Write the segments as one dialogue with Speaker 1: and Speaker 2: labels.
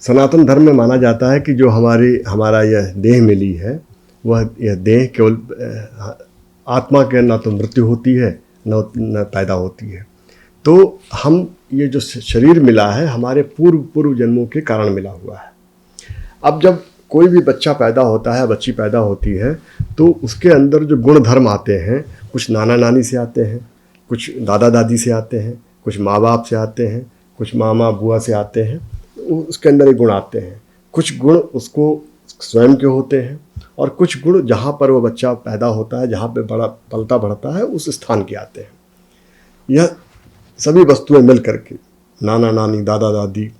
Speaker 1: सनातन धर्म में माना जाता है कि जो हमारा यह देह मिली है, वह यह देह केवल आत्मा के न तो मृत्यु होती है न पैदा होती है। तो हम ये जो शरीर मिला है हमारे पूर्व जन्मों के कारण मिला हुआ है। अब जब कोई भी बच्चा पैदा होता है, बच्ची पैदा होती है, तो उसके अंदर जो गुण धर्म आते हैं, कुछ नाना नानी से आते हैं, कुछ दादा दादी से आते हैं, कुछ माँ बाप से आते हैं, कुछ मामा बुआ से आते हैं, उसके अंदर ये गुण आते हैं। कुछ गुण उसको स्वयं के होते हैं और कुछ गुण जहाँ पर वो बच्चा पैदा होता है, जहाँ पे बड़ा पलता बढ़ता है, उस स्थान के आते हैं। यह सभी वस्तुएं मिल करके, नाना नानी, दादा दादी,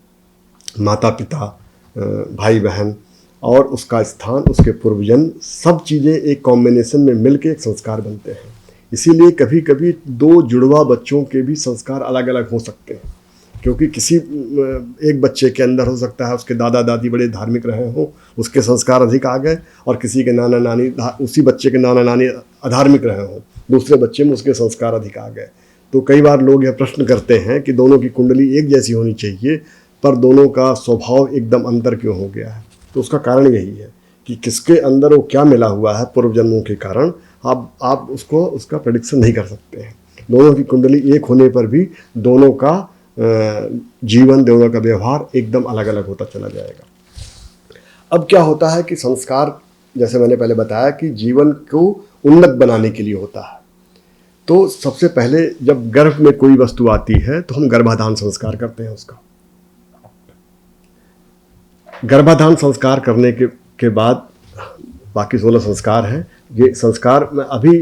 Speaker 1: माता पिता, भाई बहन और उसका स्थान, उसके पूर्वजन्म, सब चीज़ें एक कॉम्बिनेशन में मिलके एक संस्कार बनते हैं। इसीलिए कभी कभी दो जुड़वा बच्चों के भी संस्कार अलग अलग हो सकते हैं, क्योंकि किसी एक बच्चे के अंदर हो सकता है उसके दादा दादी बड़े धार्मिक रहे हों, उसके संस्कार अधिक आ गए, और किसी के नाना नानी, उसी बच्चे के नाना नानी अधार्मिक रहे हों, दूसरे बच्चे में उसके संस्कार अधिक आ गए। तो कई बार लोग यह प्रश्न करते हैं कि दोनों की कुंडली एक जैसी होनी चाहिए, पर दोनों का स्वभाव एकदम अंतर क्यों हो गया है? तो उसका कारण यही है कि किसके अंदर वो क्या मिला हुआ है पूर्व जन्मों के कारण, आप उसका प्रेडिक्शन नहीं कर सकते हैं। दोनों की कुंडली एक होने पर भी दोनों का जीवन, दोनों का व्यवहार एकदम अलग अलग होता चला जाएगा। अब क्या होता है कि संस्कार, जैसे मैंने पहले बताया, कि जीवन को उन्नत बनाने के लिए होता है। तो सबसे पहले जब गर्भ में कोई वस्तु आती है तो हम गर्भाधान संस्कार करते हैं उसका। गर्भाधान संस्कार करने के बाद बाकी 16 संस्कार हैं। ये संस्कार में अभी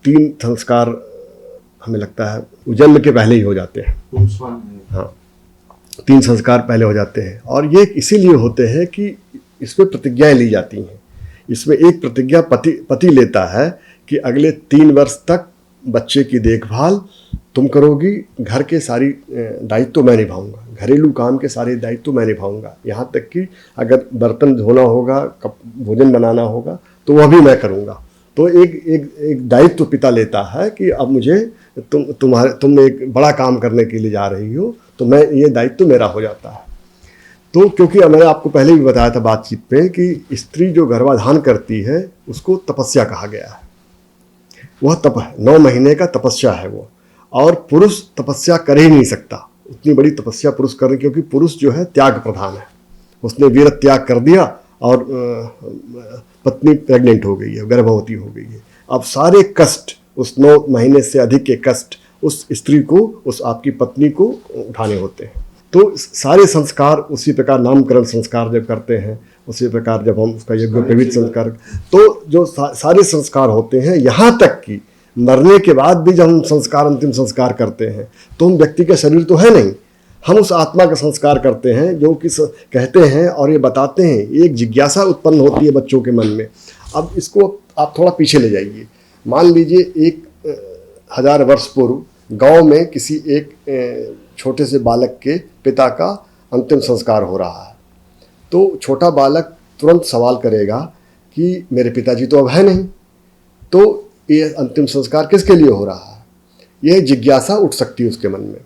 Speaker 1: 3 संस्कार हमें लगता है जन्म के पहले ही हो जाते हैं। हाँ, 3 संस्कार पहले हो जाते हैं, और ये इसीलिए होते हैं कि इसमें प्रतिज्ञाएं ली जाती हैं। इसमें एक प्रतिज्ञा पति लेता है कि अगले 3 वर्ष तक बच्चे की देखभाल तुम करोगी, घर के सारी दायित्व मैं निभाऊंगा, घरेलू काम के सारे दायित्व मैं निभाऊंगा, यहाँ तक कि अगर बर्तन धोना होगा, भोजन बनाना होगा तो वह भी मैं करूँगा। तो एक दायित्व पिता लेता है कि अब मुझे तुम एक बड़ा काम करने के लिए जा रही हो, तो मैं ये दायित्व मेरा हो जाता है। तो क्योंकि मैंने आपको पहले भी बताया था बातचीत पे कि स्त्री जो गर्भाधान करती है उसको तपस्या कहा गया है। वह तप है, 9 महीने का तपस्या है वो, और पुरुष तपस्या कर ही नहीं सकता, उतनी बड़ी तपस्या पुरुष कर, क्योंकि पुरुष जो है त्याग प्रधान है। उसने वीर त्याग कर दिया और पत्नी प्रेग्नेंट हो गई है, गर्भवती हो गई है। अब सारे कष्ट, उस 9 महीने से अधिक के कष्ट उस स्त्री को, उस आपकी पत्नी को उठाने होते हैं। तो सारे संस्कार उसी प्रकार, नामकरण संस्कार जब करते हैं, उसी प्रकार जब हम उसका यज्ञोपवीत संस्कार, तो जो सारे संस्कार होते हैं, यहाँ तक कि मरने के बाद भी जब हम संस्कार, अंतिम संस्कार करते हैं, तो हम व्यक्ति का शरीर तो है नहीं, हम उस आत्मा का संस्कार करते हैं, जो कि कहते हैं और ये बताते हैं। एक जिज्ञासा उत्पन्न होती है बच्चों के मन में। अब इसको आप थोड़ा पीछे ले जाइए। मान लीजिए 1000 वर्ष पूर्व गांव में किसी एक छोटे से बालक के पिता का अंतिम संस्कार हो रहा है, तो छोटा बालक तुरंत सवाल करेगा कि मेरे पिताजी तो अब है नहीं, तो ये अंतिम संस्कार किसके लिए हो रहा है? यह जिज्ञासा उठ सकती है उसके मन में।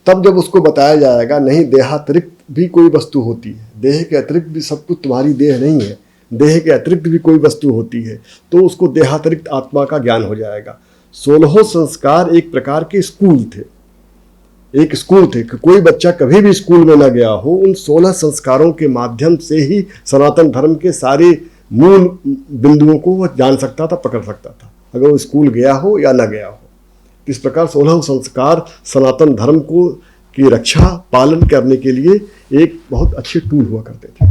Speaker 1: तब जब उसको बताया जाएगा, नहीं, देहातिरिक्त भी कोई वस्तु होती है, देह के अतिरिक्त भी सब कुछ तुम्हारी देह नहीं है, देह के अतिरिक्त भी कोई वस्तु होती है, तो उसको देहातिरिक्त आत्मा का ज्ञान हो जाएगा। 16 संस्कार एक प्रकार के स्कूल थे, एक स्कूल थे कि कोई बच्चा कभी भी स्कूल में ना गया हो, उन 16 संस्कारों के माध्यम से ही सनातन धर्म के सारे मूल बिंदुओं को वह जान सकता था, पकड़ सकता था, अगर वो स्कूल गया हो या ना गया हो। इस प्रकार 16 संस्कार सनातन धर्म को की रक्षा, पालन करने के लिए एक बहुत अच्छे टूल हुआ करते थे।